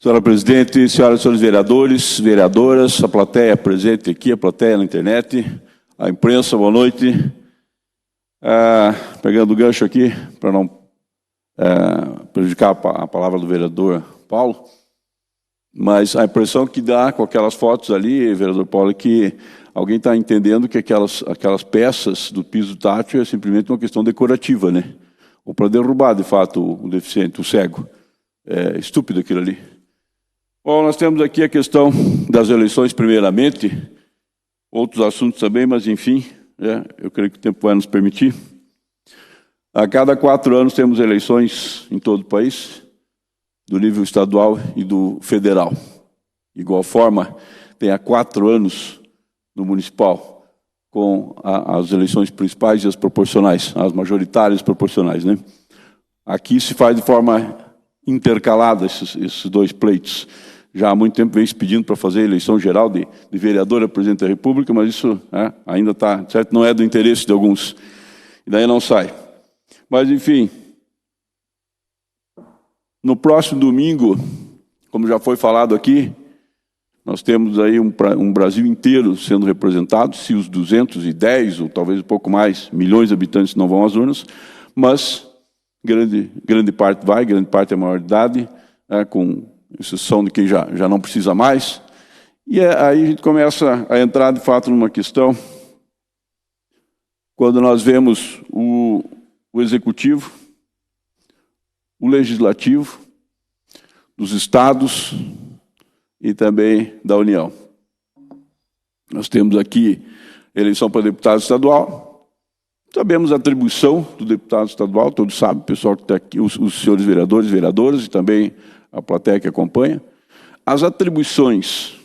Senhora Presidente, senhoras e senhores vereadores, vereadoras, a plateia presente aqui, a plateia na internet, a imprensa, boa noite. Pegando o gancho aqui, para não prejudicar a palavra do vereador Paulo, mas a impressão que dá com aquelas fotos ali, vereador Paulo, é que alguém está entendendo que aquelas peças do piso tátil é simplesmente uma questão decorativa, né? Ou para derrubar, de fato, o deficiente, o cego. É estúpido aquilo ali. Bom, nós temos aqui a questão das eleições, primeiramente, outros assuntos também, mas enfim, eu creio que o tempo vai nos permitir. A cada 4 anos temos eleições em todo o país, do nível estadual e do federal. De igual forma, tem há 4 anos no municipal, com as eleições principais e as proporcionais, as majoritárias proporcionais, né? Aqui se faz de forma intercalada esses dois pleitos. Já há muito tempo vem se pedindo para fazer a eleição geral de vereador a presidente da República, mas isso ainda está, certo? Não é do interesse de alguns. E daí não sai. Mas, enfim, no próximo domingo, como já foi falado aqui, nós temos aí um Brasil inteiro sendo representado, se os 210, ou talvez um pouco mais, milhões de habitantes não vão às urnas, mas grande parte vai, grande parte é maior de idade, com exceção de quem já não precisa mais. E aí a gente começa a entrar, de fato, numa questão, quando nós vemos o Executivo, o Legislativo, dos Estados e também da União. Nós temos aqui eleição para deputado estadual, sabemos a atribuição do deputado estadual, todos sabem, o pessoal que está aqui, os senhores vereadores e vereadoras e também a plateia que acompanha. As atribuições,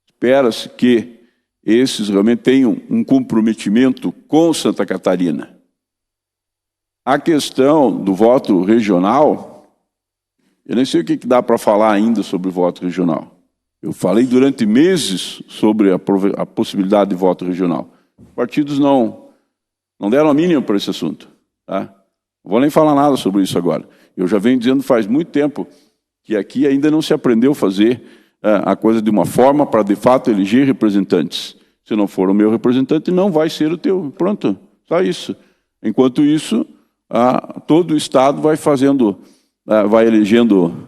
espera-se que esses realmente tenham um comprometimento com Santa Catarina. A questão do voto regional, eu nem sei o que dá para falar ainda sobre o voto regional. Eu falei durante meses sobre a possibilidade de voto regional. Os partidos não deram a mínima para esse assunto. Tá? Não vou nem falar nada sobre isso agora. Eu já venho dizendo faz muito tempo que aqui ainda não se aprendeu a fazer a coisa de uma forma para, de fato, eleger representantes. Se não for o meu representante, não vai ser o teu. Pronto, só isso. Enquanto isso, todo o Estado vai fazendo, vai elegendo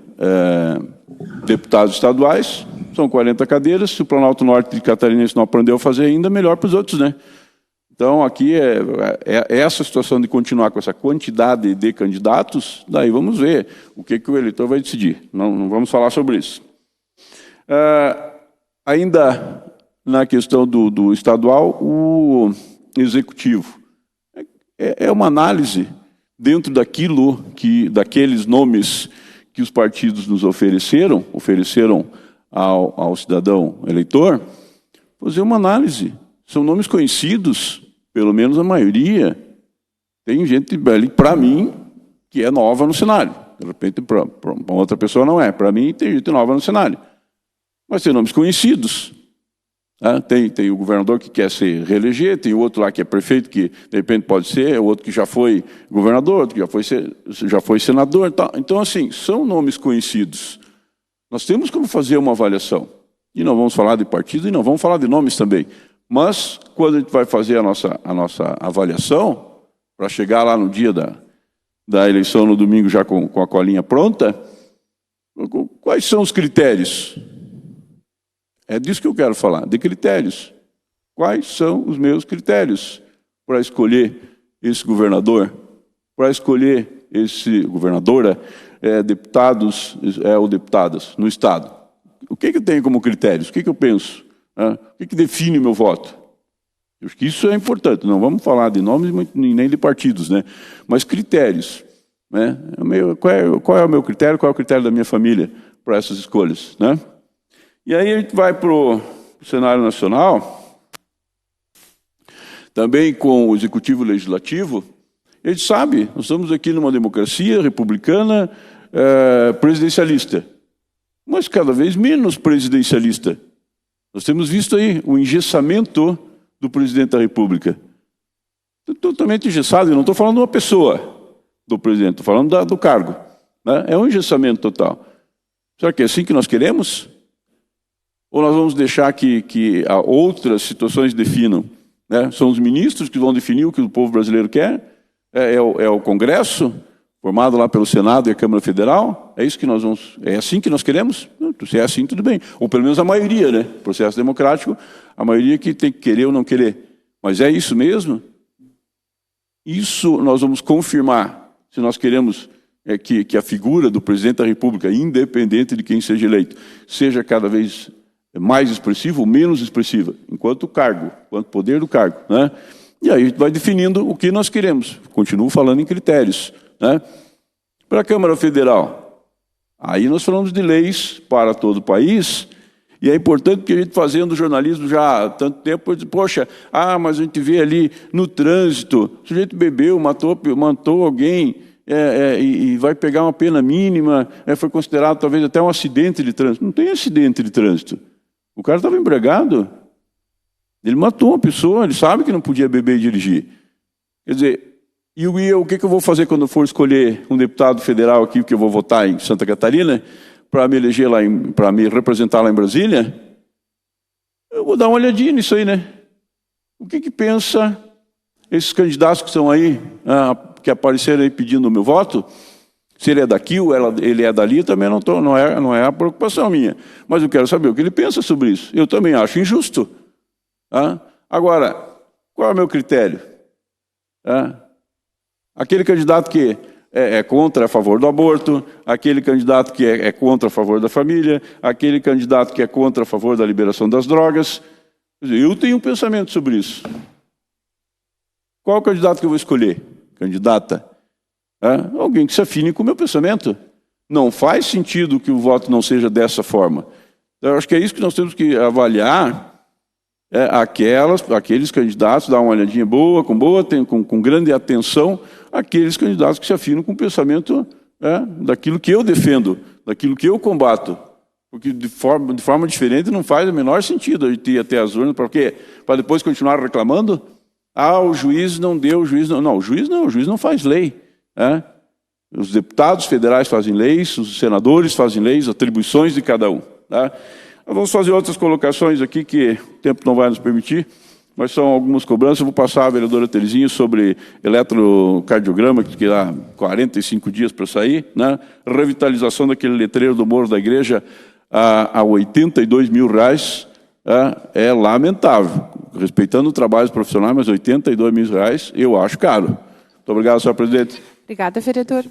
deputados estaduais, são 40 cadeiras, se o Planalto Norte de Catarinense não aprendeu a fazer ainda, melhor para os outros, né? Então, aqui essa situação de continuar com essa quantidade de candidatos, daí vamos ver o que o eleitor vai decidir. Não vamos falar sobre isso. Ainda na questão do estadual, o Executivo. É uma análise dentro daqueles nomes que os partidos nos ofereceram ao cidadão eleitor, fazer uma análise. São nomes conhecidos, pelo menos a maioria. Tem gente ali, para mim, que é nova no cenário. De repente, para outra pessoa não é. Para mim, tem gente nova no cenário. Mas tem nomes conhecidos. Tem o governador que quer se reeleger, tem o outro lá que é prefeito, que de repente pode ser, o outro que já foi governador, outro que já foi senador. Tá. Então, assim, são nomes conhecidos. Nós temos como fazer uma avaliação. E não vamos falar de partido e não vamos falar de nomes também. Mas, quando a gente vai fazer a nossa avaliação, para chegar lá no dia da eleição, no domingo, já com a colinha pronta, quais são os critérios? É disso que eu quero falar, de critérios. Quais são os meus critérios para escolher esse governador, para escolher esse governadora, deputados ou deputadas no Estado? O que eu tenho como critérios? O que eu penso? O que define o meu voto? Eu acho que isso é importante. Não vamos falar de nomes nem de partidos, né? Mas critérios. Né? Qual é o meu critério? Qual é o critério da minha família para essas escolhas? Né? E aí a gente vai para o cenário nacional, também com o Executivo e o Legislativo. A gente sabe, nós estamos aqui numa democracia republicana presidencialista, mas cada vez menos presidencialista. Nós temos visto aí o engessamento do presidente da República. Totalmente engessado, eu não estou falando de uma pessoa do presidente, estou falando do cargo. Né? É um engessamento total. Será que é assim que nós queremos? Ou nós vamos deixar que outras situações definam? Né? São os ministros que vão definir o que o povo brasileiro quer? É o Congresso, formado lá pelo Senado e a Câmara Federal? É isso que nós vamos... É assim que nós queremos? Se é assim, tudo bem. Ou pelo menos a maioria, né? Processo democrático, a maioria que tem que querer ou não querer. Mas é isso mesmo? Isso nós vamos confirmar, se nós queremos que a figura do presidente da República, independente de quem seja eleito, seja cada vez mais expressiva ou menos expressiva, enquanto cargo, enquanto poder do cargo, né? E aí a gente vai definindo o que nós queremos. Continuo falando em critérios, né? Para a Câmara Federal, aí nós falamos de leis para todo o país, e é importante que a gente fazendo jornalismo já há tanto tempo, poxa, mas a gente vê ali no trânsito, o sujeito bebeu, matou alguém, e vai pegar uma pena mínima, foi considerado talvez até um acidente de trânsito. Não tem acidente de trânsito. O cara estava embriagado, ele matou uma pessoa, ele sabe que não podia beber e dirigir. Quer dizer, e o que eu vou fazer quando eu for escolher um deputado federal aqui, que eu vou votar em Santa Catarina, para me eleger lá, para me representar lá em Brasília? Eu vou dar uma olhadinha nisso aí, né? O que pensa esses candidatos que estão aí, que apareceram aí pedindo o meu voto? Se ele é daqui ou ele é dali, também não é a preocupação minha. Mas eu quero saber o que ele pensa sobre isso. Eu também acho injusto. Agora, qual é o meu critério? Aquele candidato que é contra, a favor do aborto, aquele candidato que é contra, a favor da família, aquele candidato que é contra, a favor da liberação das drogas. Eu tenho um pensamento sobre isso. Qual é o candidato que eu vou escolher? Candidata? Alguém que se afine com o meu pensamento. Não faz sentido que o voto não seja dessa forma. Eu acho que é isso que nós temos que avaliar, aqueles candidatos, dar uma olhadinha boa, com grande atenção, aqueles candidatos que se afinam com o pensamento daquilo que eu defendo, daquilo que eu combato. Porque de forma diferente não faz o menor sentido a gente ir até as urnas, para quê? Para depois continuar reclamando? O juiz não deu, o juiz não... Não, o juiz não faz lei. Os deputados federais fazem leis, os senadores fazem leis, atribuições de cada um. Vamos fazer outras colocações aqui que o tempo não vai nos permitir, mas são algumas cobranças. Eu vou passar à vereadora Terezinha sobre eletrocardiograma, que dá 45 dias para sair, né? Revitalização daquele letreiro do Morro da Igreja a R$82 mil, é lamentável. Respeitando o trabalho profissional, mas R$82 mil eu acho caro. Muito obrigado, senhor presidente. Obrigada, vereador.